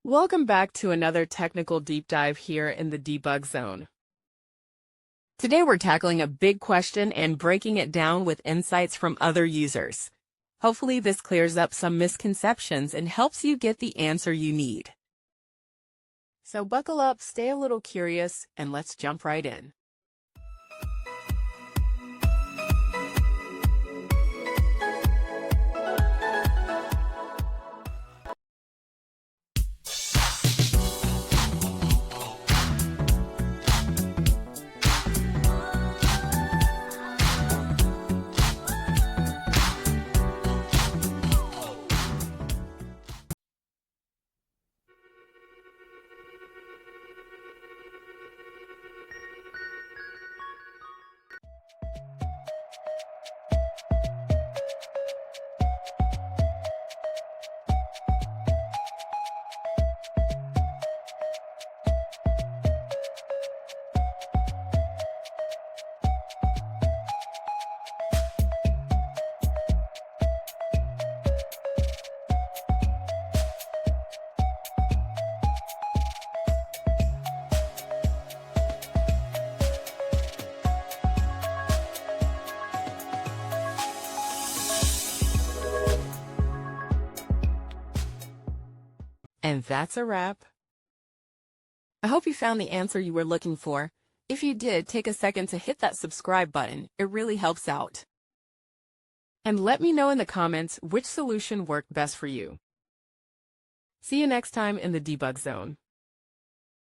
Welcome back to another technical deep dive here in the debug zone. Today we're tackling a big question and breaking it down with insights from other users. Hopefully this clears up some misconceptions and helps you get the answer you need. So buckle up, stay a little curious, and let's jump right in. And that's a wrap. I hope you found the answer you were looking for. If you did, take a second to hit that subscribe button. It really helps out. And let me know in the comments which solution worked best for you. See you next time in the debug zone.